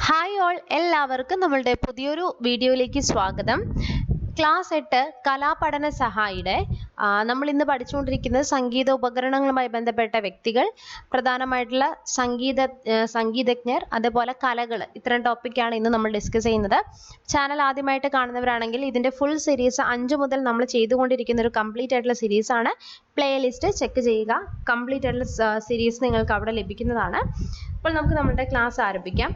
Hi all, എല്ലാവർക്കും നമ്മളുടെ പുതിയൊരു വീഡിയോയിലേക്ക് സ്വാഗതം. ക്ലാസ് 8 കലാപഠന സഹായിയുടെ നമ്മൾ ഇന്ന് പഠിച്ചുകൊണ്ടിരിക്കുന്നത് സംഗീത ഉപകരണങ്ങളുമായി ബന്ധപ്പെട്ട വ്യക്തികൾ, പ്രധാനമായിട്ടുള്ള സംഗീതജ്ഞർ, അതുപോലെ കലകൾ, ഇത്തരം ടോപ്പിക്കാണ് ഇന്ന് നമ്മൾ ഡിസ്കസ് ചെയ്യുന്നത്. ചാനൽ ആദ്യമായിട്ട് കാണുന്നവരാണെങ്കിൽ ഇതിൻ്റെ ഫുൾ സീരീസ് 5 മുതൽ നമ്മൾ ചെയ്തുകൊണ്ടിരിക്കുന്ന ഒരു കംപ്ലീറ്റ് ആയിട്ടുള്ള സീരീസാണ്. പ്ലേലിസ്റ്റ് ചെക്ക് ചെയ്യുക. കംപ്ലീറ്റ് ആയിട്ടുള്ള സീരീസ് നിങ്ങൾക്ക് അവിടെ ലഭിക്കുന്നതാണ്. അപ്പോൾ നമുക്ക് നമ്മുടെ ക്ലാസ് ആരംഭിക്കാം.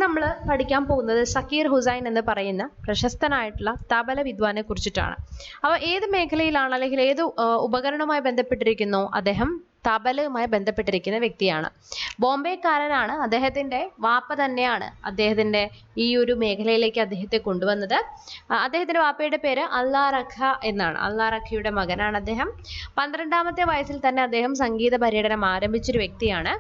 നമ്മൾ പഠിക്കാൻ പോകുന്നത് സക്കീർ ഹുസൈൻ എന്ന് പറയുന്ന പ്രശസ്തനായിട്ടുള്ള തബല വിദ്വാനെ കുറിച്ചിട്ടാണ്. അപ്പോൾ ഏത് മേഖലയിലാണ് അല്ലെങ്കിൽ ഏത് ഉപകരണവുമായി ബന്ധപ്പെട്ടിരിക്കുന്നു? അദ്ദേഹം തബലയുമായി ബന്ധപ്പെട്ടിരിക്കുന്ന വ്യക്തിയാണ്. ബോംബെക്കാരനാണ്. അദ്ദേഹത്തിൻ്റെ വാപ്പ തന്നെയാണ് അദ്ദേഹത്തിൻ്റെ ഈ ഒരു മേഖലയിലേക്ക് അദ്ദേഹത്തെ കൊണ്ടുവന്നത്. അദ്ദേഹത്തിൻ്റെ വാപ്പയുടെ പേര് അല്ലാ റഖ എന്നാണ്. അല്ലാ റഖയുടെ മകനാണ് അദ്ദേഹം. 12ാമത്തെ വയസ്സിൽ തന്നെ അദ്ദേഹം സംഗീത പര്യടനം ആരംഭിച്ചൊരു വ്യക്തിയാണ്.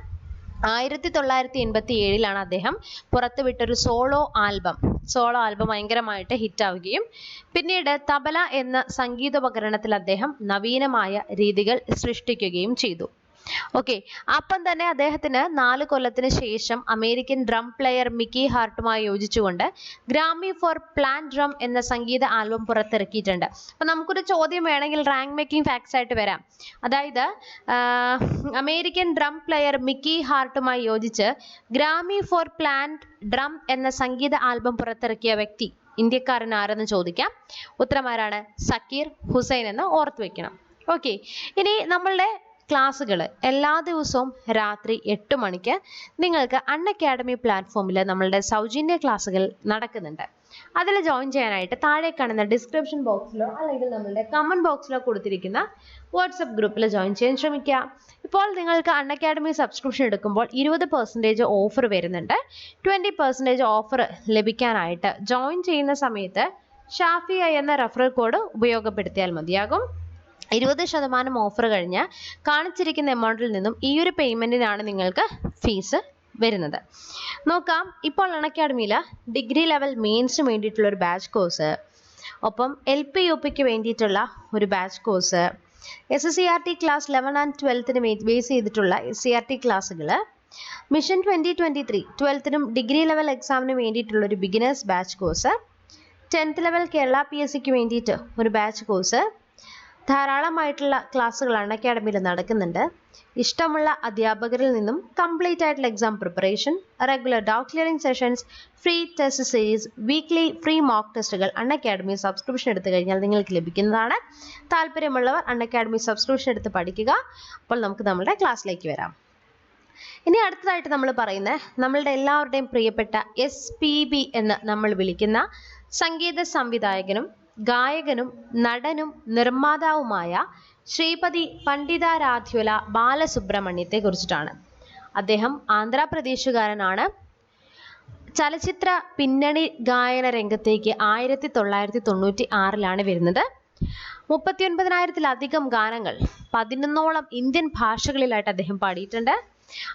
1987 അദ്ദേഹം പുറത്തുവിട്ടൊരു സോളോ ആൽബം ഭയങ്കരമായിട്ട് ഹിറ്റാവുകയും പിന്നീട് തബല എന്ന സംഗീതോപകരണത്തിൽ അദ്ദേഹം നവീനമായ രീതികൾ സൃഷ്ടിക്കുകയും ചെയ്തു. ഓക്കെ, അപ്പം തന്നെ അദ്ദേഹത്തിന് 4 കൊല്ലത്തിന് ശേഷം അമേരിക്കൻ ഡ്രം പ്ലെയർ മിക്കി ഹാർട്ടുമായി യോജിച്ചുകൊണ്ട് ഗ്രാമി ഫോർ പ്ലാൻ ഡ്രം എന്ന സംഗീത ആൽബം പുറത്തിറക്കിയിട്ടുണ്ട്. അപ്പം നമുക്കൊരു ചോദ്യം വേണമെങ്കിൽ റാങ്ക് മേക്കിംഗ് ഫാക്ട്സ് ആയിട്ട് വരാം. അതായത് അമേരിക്കൻ ഡ്രം പ്ലെയർ മിക്കി ഹാർട്ടുമായി യോജിച്ച് ഗ്രാമി ഫോർ പ്ലാൻ ഡ്രം എന്ന സംഗീത ആൽബം പുറത്തിറക്കിയ വ്യക്തി ഇന്ത്യക്കാരൻ ആരെന്ന് ചോദിക്കാം. ഉത്തരമാരാണ്? സക്കീർ ഹുസൈൻ എന്ന് ഓർത്തു വെക്കണം. ഓക്കെ, ഇനി നമ്മളുടെ ക്ലാസ്സുകൾ എല്ലാ ദിവസവും രാത്രി 8 മണിക്ക് നിങ്ങൾക്ക് അൺഅക്കാഡമി പ്ലാറ്റ്ഫോമിൽ നമ്മളുടെ സൗജന്യ ക്ലാസ്സുകൾ നടക്കുന്നുണ്ട്. അതിൽ ജോയിൻ ചെയ്യാനായിട്ട് താഴെ കാണുന്ന ഡിസ്ക്രിപ്ഷൻ ബോക്സിലോ അല്ലെങ്കിൽ നമ്മളുടെ കമൻറ്റ് ബോക്സിലോ കൊടുത്തിരിക്കുന്ന വാട്സപ്പ് ഗ്രൂപ്പിൽ ജോയിൻ ചെയ്യാൻ ശ്രമിക്കുക. ഇപ്പോൾ നിങ്ങൾക്ക് അൺഅക്കാഡമി സബ്സ്ക്രിപ്ഷൻ എടുക്കുമ്പോൾ 20% ഓഫർ വരുന്നുണ്ട്. 20% ഓഫർ ലഭിക്കാനായിട്ട് ജോയിൻ ചെയ്യുന്ന സമയത്ത് ഷാഫി എന്ന റെഫറൽ കോഡ് ഉപയോഗപ്പെടുത്തിയാൽ മതിയാകും. 20% ഓഫർ കഴിഞ്ഞ് കാണിച്ചിരിക്കുന്ന എമൗണ്ടിൽ നിന്നും ഈ ഒരു പേയ്മെൻറ്റിനാണ് നിങ്ങൾക്ക് ഫീസ് വരുന്നത്. നോക്കാം, ഇപ്പോൾ അൺഅക്കാഡമിയിൽ ഡിഗ്രി ലെവൽ മെയിൻസിന് വേണ്ടിയിട്ടുള്ള ഒരു ബാച്ച് കോഴ്സ്, ഒപ്പം LP UPക്ക് വേണ്ടിയിട്ടുള്ള ഒരു batch course, SCRT class 11 and 12ന് ബേസ് ചെയ്തിട്ടുള്ള SCRT ക്ലാസ്സുകൾ, മിഷൻ 2023 12നും ഡിഗ്രി ലെവൽ എക്സാമിന് വേണ്ടിയിട്ടുള്ള ഒരു beginners batch course, 10th level Kerala PSCക്ക് വേണ്ടിയിട്ട് ഒരു ബാച്ച് കോഴ്സ്, ധാരാളമായിട്ടുള്ള ക്ലാസ്സുകൾ അൺഅക്കാഡമിയിൽ നടക്കുന്നുണ്ട്. ഇഷ്ടമുള്ള അധ്യാപകരിൽ നിന്നും കംപ്ലീറ്റ് ആയിട്ടുള്ള exam preparation, regular doubt clearing sessions, free test series, weekly free mock ടെസ്റ്റുകൾ അൺഅക്കാഡമി സബ്സ്ക്രിപ്ഷൻ എടുത്തു കഴിഞ്ഞാൽ നിങ്ങൾക്ക് ലഭിക്കുന്നതാണ്. താല്പര്യമുള്ളവർ അൺഅക്കാഡമി സബ്സ്ക്രിപ്ഷൻ എടുത്ത് പഠിക്കുക. അപ്പോൾ നമുക്ക് നമ്മുടെ ക്ലാസ്സിലേക്ക് വരാം. ഇനി അടുത്തതായിട്ട് നമ്മൾ പറയുന്നത് നമ്മളുടെ എല്ലാവരുടെയും പ്രിയപ്പെട്ട SPB എന്ന് നമ്മൾ വിളിക്കുന്ന സംഗീത സംവിധായകനും ഗായകനും നടനും നിർമ്മാതാവുമായ ശ്രീപതി പണ്ഡിതാരാധ്യുല ബാലസുബ്രഹ്മണ്യത്തെ കുറിച്ചിട്ടാണ്. അദ്ദേഹം ആന്ധ്രാപ്രദേശുകാരനാണ്. ചലച്ചിത്ര പിന്നണി ഗായന രംഗത്തേക്ക് 1996 വരുന്നത്. 39,000-ലധികം ഗാനങ്ങൾ 11ഓളം ഇന്ത്യൻ ഭാഷകളിലായിട്ട് അദ്ദേഹം പാടിയിട്ടുണ്ട്.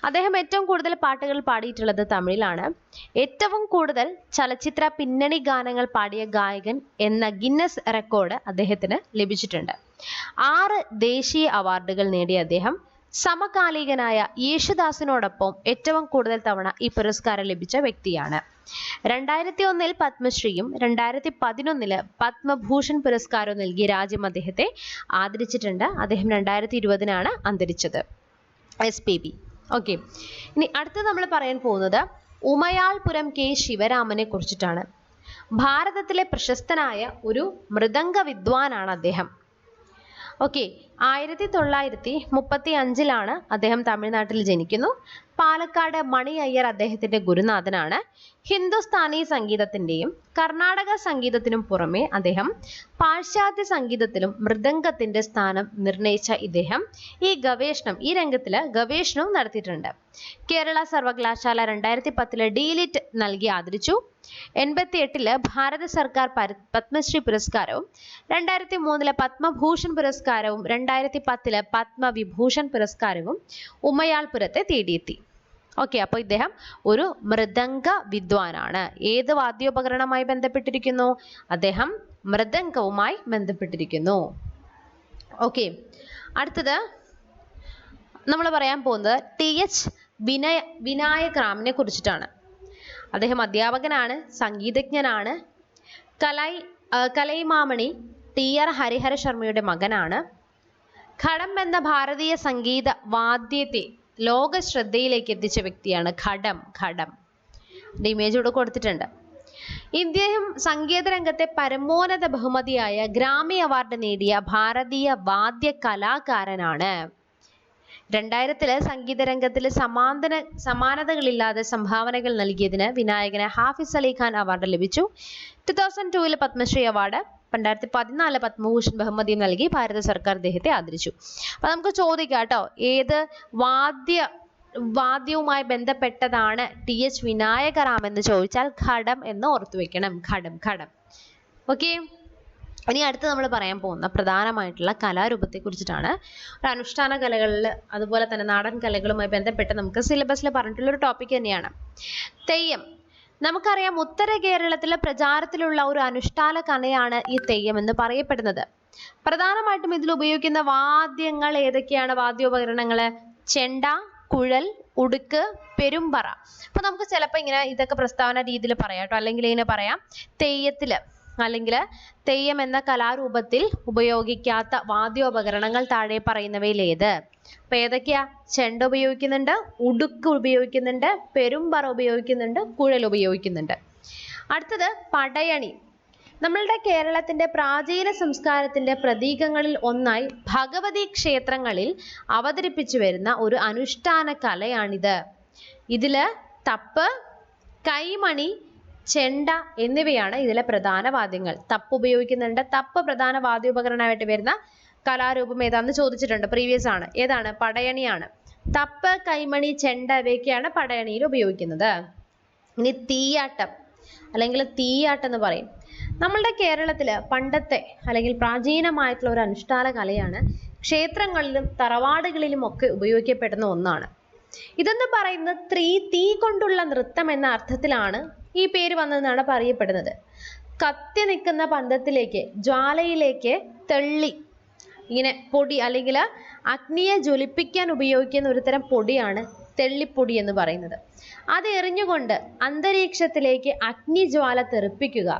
അദ്ദേഹം ഏറ്റവും കൂടുതൽ പാട്ടുകൾ പാടിയിട്ടുള്ളത് തമിഴിലാണ്. ഏറ്റവും കൂടുതൽ ചലച്ചിത്ര പിന്നണി ഗാനങ്ങൾ പാടിയ ഗായകൻ എന്ന ഗിന്നസ് റെക്കോർഡ് അദ്ദേഹത്തിന് ലഭിച്ചിട്ടുണ്ട്. 6 ദേശീയ അവാർഡുകൾ നേടിയ അദ്ദേഹം സമകാലികനായ യേശുദാസിനോടൊപ്പം ഏറ്റവും കൂടുതൽ തവണ ഈ പുരസ്കാരം ലഭിച്ച വ്യക്തിയാണ്. 2001 പത്മശ്രീയും 2011 പത്മഭൂഷൺ പുരസ്കാരവും നൽകി രാജ്യം അദ്ദേഹത്തെ ആദരിച്ചിട്ടുണ്ട്. അദ്ദേഹം 2020 അന്തരിച്ചത്. SPB. ഓക്കെ, ഇനി അടുത്ത് നമ്മൾ പറയാൻ പോകുന്നത് ഉമയാൾപുരം K. ശിവരാമനെ കുറിച്ചിട്ടാണ്. ഭാരതത്തിലെ പ്രശസ്തനായ ഒരു മൃദംഗ വിദ്വാനാണ് അദ്ദേഹം. ഓക്കെ, 1935 അദ്ദേഹം തമിഴ്നാട്ടിൽ ജനിക്കുന്നു. പാലക്കാട് മണി അയ്യർ അദ്ദേഹത്തിൻ്റെ ഗുരുനാഥനാണ്. ഹിന്ദുസ്ഥാനി സംഗീതത്തിൻ്റെയും കർണാടക സംഗീതത്തിനും പുറമെ അദ്ദേഹം പാശ്ചാത്യ സംഗീതത്തിലും മൃദംഗത്തിൻ്റെ സ്ഥാനം നിർണയിച്ച ഇദ്ദേഹം ഈ രംഗത്തിൽ ഗവേഷണവും നടത്തിയിട്ടുണ്ട്. കേരള സർവകലാശാല 2010 ഡീലിറ്റ് നൽകി ആദരിച്ചു. 1988 ഭാരത സർക്കാർ പത്മശ്രീ പുരസ്കാരവും 2003 പത്മഭൂഷൺ പുരസ്കാരവും 2010 പത്മവിഭൂഷൺ പുരസ്കാരവും ഉമയാൾപുരത്തെ തേടിയെത്തി. ഓക്കെ, അപ്പോൾ ഇദ്ദേഹം ഒരു മൃദംഗ വിദ്വാനാണ്. ഏത് വാദ്യോപകരണവുമായി ബന്ധപ്പെട്ടിരിക്കുന്നു? അദ്ദേഹം മൃദംഗവുമായി ബന്ധപ്പെട്ടിരിക്കുന്നു. ഓക്കെ, അടുത്തത് നമ്മൾ പറയാൻ പോകുന്നത് TH വിനായകറാമിനെ കുറിച്ചിട്ടാണ്. അദ്ദേഹം അധ്യാപകനാണ്, സംഗീതജ്ഞനാണ്. കലൈമാമണി TR ഹരിഹര ശർമ്മയുടെ മകനാണ്. ഘടം എന്ന ഭാരതീയ സംഗീത വാദ്യത്തെ ലോക ശ്രദ്ധയിലേക്ക് എത്തിച്ച വ്യക്തിയാണ്. ഘടം ഇമേജ് ഇവിടെ കൊടുത്തിട്ടുണ്ട്. ഇദ്ദേഹം സംഗീത രംഗത്തെ പരമോന്നത ബഹുമതിയായ ഗ്രാമി അവാർഡ് നേടിയ ഭാരതീയ വാദ്യ കലാകാരനാണ്. 2000 സംഗീത രംഗത്തിൽ സമാനതകളില്ലാതെ സംഭാവനകൾ നൽകിയതിന് വിനായകന് ഹാഫിസ് അലി ഖാൻ അവാർഡ് ലഭിച്ചു. 2002 പത്മശ്രീ അവാർഡ്, 2014 പത്മഭൂഷൺ ബഹുമതി നൽകി ഭാരത സർക്കാർ അദ്ദേഹത്തെ ആദരിച്ചു. അപ്പൊ നമുക്ക് ചോദിക്കാം കേട്ടോ, ഏത് വാദ്യവുമായി ബന്ധപ്പെട്ടതാണ് TH വിനായകറാം എന്ന് ചോദിച്ചാൽ ഘടം എന്ന് ഓർത്തു വെക്കണം. ഘടം. ഓക്കെ, ഇനി അടുത്ത് നമ്മൾ പറയാൻ പോകുന്ന പ്രധാനമായിട്ടുള്ള കലാരൂപത്തെ കുറിച്ചിട്ടാണ്. ഒരു അനുഷ്ഠാന കലകളിൽ അതുപോലെ തന്നെ നാടൻ കലകളുമായി ബന്ധപ്പെട്ട് നമുക്ക് സിലബസിൽ പറഞ്ഞിട്ടുള്ള ഒരു ടോപ്പിക് തന്നെയാണ് തെയ്യം. നമുക്കറിയാം, ഉത്തര കേരളത്തിലെ പ്രചാരത്തിലുള്ള ഒരു അനുഷ്ഠാന കലയാണ് ഈ തെയ്യം എന്ന് പറയപ്പെടുന്നത്. പ്രധാനമായിട്ടും ഇതിൽ ഉപയോഗിക്കുന്ന വാദ്യങ്ങൾ ഏതൊക്കെയാണ്? വാദ്യോപകരണങ്ങൾ ചെണ്ട, കുഴൽ, ഉടുക്ക്, പെരുമ്പറ. അപ്പൊ നമുക്ക് ചിലപ്പോൾ ഇങ്ങനെ ഇതൊക്കെ പ്രസ്താവന രീതിയിൽ പറയാം കേട്ടോ, അല്ലെങ്കിൽ ഇങ്ങനെ പറയാം, തെയ്യത്തില് അല്ലെങ്കിൽ തെയ്യം എന്ന കലാരൂപത്തിൽ ഉപയോഗിക്കാത്ത വാദ്യോപകരണങ്ങൾ താഴെ പറയുന്നവയിൽ ഏത്? അപ്പൊ ഏതൊക്കെയാ? ചെണ്ട ഉപയോഗിക്കുന്നുണ്ട്, ഉടുക്ക് ഉപയോഗിക്കുന്നുണ്ട്, പെരുമ്പറ ഉപയോഗിക്കുന്നുണ്ട്, കുഴൽ ഉപയോഗിക്കുന്നുണ്ട്. അടുത്തത് പടയണി. നമ്മളുടെ കേരളത്തിന്റെ പ്രാചീന സംസ്കാരത്തിന്റെ പ്രതീകങ്ങളിൽ ഒന്നായി ഭഗവതി ക്ഷേത്രങ്ങളിൽ അവതരിപ്പിച്ചു വരുന്ന ഒരു അനുഷ്ഠാന കലയാണിത്. ഇതില് തപ്പ്, കൈമണി, ചെണ്ട എന്നിവയാണ് ഇതിലെ പ്രധാന വാദ്യങ്ങൾ. തപ്പ് ഉപയോഗിക്കുന്നുണ്ട്. തപ്പ് പ്രധാന വാദ്യോപകരണമായിട്ട് വരുന്ന കലാരൂപം ഏതാണെന്ന് ചോദിച്ചിട്ടുണ്ട്, പ്രീവിയസ് ആണ്. ഏതാണ്? പടയണിയാണ്. തപ്പ്, കൈമണി, ചെണ്ട ഇവയൊക്കെയാണ് പടയണിയിൽ ഉപയോഗിക്കുന്നത്. ഇനി തീയാട്ടം അല്ലെങ്കിൽ തീയാട്ടം എന്ന് പറയും. നമ്മളുടെ കേരളത്തില് പണ്ടത്തെ അല്ലെങ്കിൽ പ്രാചീനമായിട്ടുള്ള ഒരു അനുഷ്ഠാന കലയാണ്. ക്ഷേത്രങ്ങളിലും തറവാടുകളിലും ഒക്കെ ഉപയോഗിക്കപ്പെടുന്ന ഒന്നാണ്. ഇതെന്ന് പറയുന്നത് തീ കൊണ്ടുള്ള നൃത്തം എന്ന അർത്ഥത്തിലാണ് ഈ പേര് വന്നതെന്നാണ് പറയപ്പെടുന്നത്. കത്തി നിൽക്കുന്ന പന്തത്തിലേക്ക്, ജ്വാലയിലേക്ക് തെള്ളി ഇങ്ങനെ പൊടി അല്ലെങ്കിൽ അഗ്നിയെ ജ്വലിപ്പിക്കാൻ ഉപയോഗിക്കുന്ന ഒരു തരം പൊടിയാണ് തെള്ളിപ്പൊടി എന്ന് പറയുന്നത്. അത് എറിഞ്ഞുകൊണ്ട് അന്തരീക്ഷത്തിലേക്ക് അഗ്നിജ്വാല തെറിപ്പിക്കുക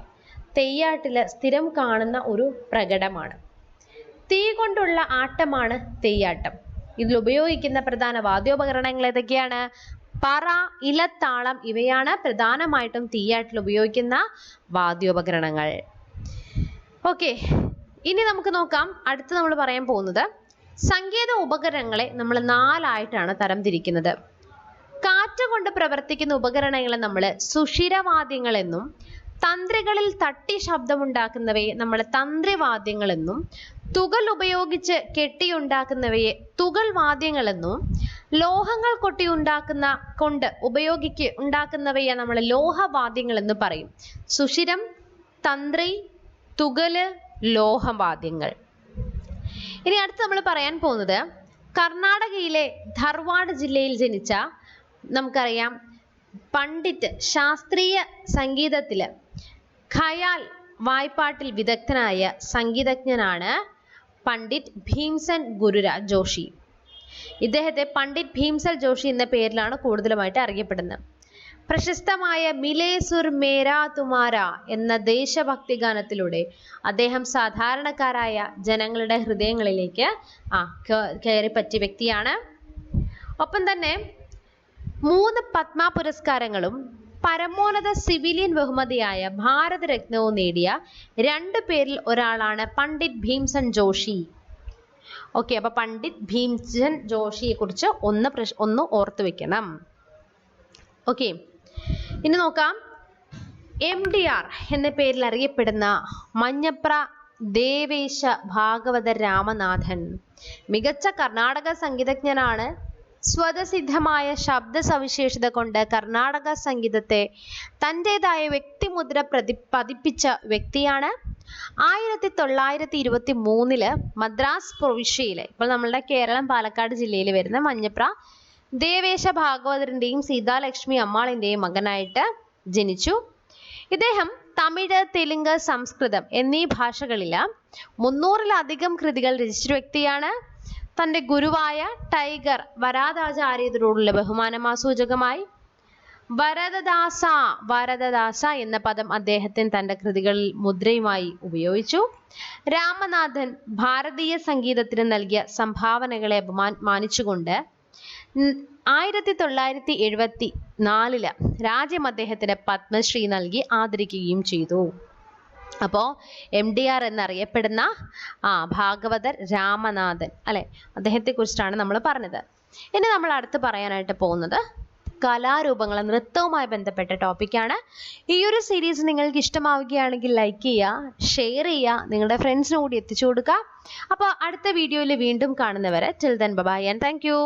തെയ്യാട്ടില് സ്ഥിരം കാണുന്ന ഒരു പ്രകടമാണ്. തീ കൊണ്ടുള്ള ആട്ടമാണ് തെയ്യാട്ടം. ഇതിൽ ഉപയോഗിക്കുന്ന പ്രധാന വാദ്യോപകരണങ്ങൾ ഏതൊക്കെയാണ്? പറ, ഇലത്താളം ഇവയാണ് പ്രധാനമായിട്ടും തീയാട്ടിൽ ഉപയോഗിക്കുന്ന വാദ്യോപകരണങ്ങൾ. ഓക്കെ, ഇനി നമുക്ക് നോക്കാം. അടുത്ത് നമ്മൾ പറയാൻ പോകുന്നത് സംഗീത ഉപകരണങ്ങളെ നമ്മൾ 4 ആയിട്ടാണ് തരംതിരിക്കുന്നത്. കാറ്റുകൊണ്ട് പ്രവർത്തിക്കുന്ന ഉപകരണങ്ങളെ നമ്മൾ സുഷിരവാദ്യങ്ങൾ എന്നും, തന്ത്രികളിൽ തട്ടി ശബ്ദമുണ്ടാക്കുന്നവയെ നമ്മൾ തന്ത്രിവാദ്യങ്ങൾ എന്നും, തുകൽ ഉപയോഗിച്ച് കെട്ടിയുണ്ടാക്കുന്നവയെ തുകൽ വാദ്യങ്ങൾ എന്നും, ലോഹങ്ങൾ ഉണ്ടാക്കുന്നവയെ നമ്മൾ ലോഹവാദ്യങ്ങൾ എന്ന് പറയും. സുഷിരം, തന്ത്രി, തുകല്, ലോഹവാദ്യങ്ങൾ. ഇനി അടുത്ത് നമ്മൾ പറയാൻ പോകുന്നത് കർണാടകയിലെ ധർവാഡ് ജില്ലയിൽ ജനിച്ച നമുക്കറിയാം പണ്ഡിറ്റ്, ശാസ്ത്രീയ സംഗീതത്തില് ഖയാൽ വായ്പാട്ടിൽ വിദഗ്ധനായ സംഗീതജ്ഞനാണ് പണ്ഡിറ്റ് ഭീംസൻ ഗുരുരാജ് ജോഷി. ഇദ്ദേഹത്തെ പണ്ഡിറ്റ് ഭീംസൻ ജോഷി എന്ന പേരിലാണ് കൂടുതലുമായിട്ട് അറിയപ്പെടുന്നത്. പ്രശസ്തമായ മിലേ സുർ മേരാ തുമാര എന്ന ദേശഭക്തി ഗാനത്തിലൂടെ അദ്ദേഹം സാധാരണക്കാരായ ജനങ്ങളുടെ ഹൃദയങ്ങളിലേക്ക് കയറിപ്പറ്റിയ വ്യക്തിയാണ്. ഒപ്പം തന്നെ 3 പത്മ പുരസ്കാരങ്ങളും പരമോന്നത സിവിലിയൻ ബഹുമതിയായ ഭാരതരത്നവും നേടിയ 2 പേരിൽ ഒരാളാണ് പണ്ഡിറ്റ് ഭീംസൻ ജോഷി. ഓക്കെ, അപ്പൊ പണ്ഡിറ്റ് ഭീംസൻ ജോഷിയെ കുറിച്ച് ഒന്ന് ഓർത്തു വെക്കണം. ഓക്കെ, ഇനി നോക്കാം. MDR എന്ന പേരിൽ അറിയപ്പെടുന്ന മഞ്ഞപ്ര ദേവേശ ഭാഗവത രാമനാഥൻ മികച്ച കർണാടക സംഗീതജ്ഞനാണ്. സ്വതസിദ്ധമായ ശബ്ദ സവിശേഷത കൊണ്ട് കർണാടക സംഗീതത്തെ തൻ്റെതായ വ്യക്തിമുദ്ര പതിപ്പിച്ച വ്യക്തിയാണ്. 1923 മദ്രാസ് പ്രവിശ്യയിലെ, ഇപ്പോൾ നമ്മളുടെ കേരളം പാലക്കാട് ജില്ലയിൽ വരുന്ന മഞ്ഞപ്ര ദേവേശ ഭാഗവതറിൻ്റെയും സീതാലക്ഷ്മി അമ്മാളിൻ്റെയും മകനായിട്ട് ജനിച്ചു. ഇദ്ദേഹം തമിഴ്, തെലുങ്ക്, സംസ്കൃതം എന്നീ ഭാഷകളിൽ 300-ലധികം കൃതികൾ രചിച്ച വ്യക്തിയാണ്. തൻ്റെ ഗുരുവായ ടൈഗർ വരാദാചാര്യരോടുള്ള ബഹുമാനമാസൂചകമായി വരദദാസ എന്ന പദം അദ്ദേഹത്തിന് തന്റെ കൃതികളിൽ മുദ്രയുമായി ഉപയോഗിച്ചു. രാമനാഥൻ ഭാരതീയ സംഗീതത്തിന് നൽകിയ സംഭാവനകളെ മാനിച്ചുകൊണ്ട് 1974 രാജ്യം അദ്ദേഹത്തിന് പത്മശ്രീ നൽകി ആദരിക്കുകയും ചെയ്തു. അപ്പോൾ MDR എന്നറിയപ്പെടുന്ന ഭാഗവതർ രാമനാഥൻ അല്ലെ, അദ്ദേഹത്തെ കുറിച്ചിട്ടാണ് നമ്മൾ പറഞ്ഞത്. ഇനി നമ്മൾ അടുത്ത് പറയാനായിട്ട് പോകുന്നത് കലാരൂപങ്ങൾ, നൃത്തവുമായി ബന്ധപ്പെട്ട ടോപ്പിക്കാണ്. ഈ ഒരു സീരീസ് നിങ്ങൾക്ക് ഇഷ്ടമാവുകയാണെങ്കിൽ ലൈക്ക് ചെയ്യുക, ഷെയർ ചെയ്യുക, നിങ്ങളുടെ ഫ്രണ്ട്സിന് കൂടി എത്തിച്ചു കൊടുക്കുക. അപ്പോൾ അടുത്ത വീഡിയോയിൽ വീണ്ടും കാണുന്നവരെ till then bye and thank you.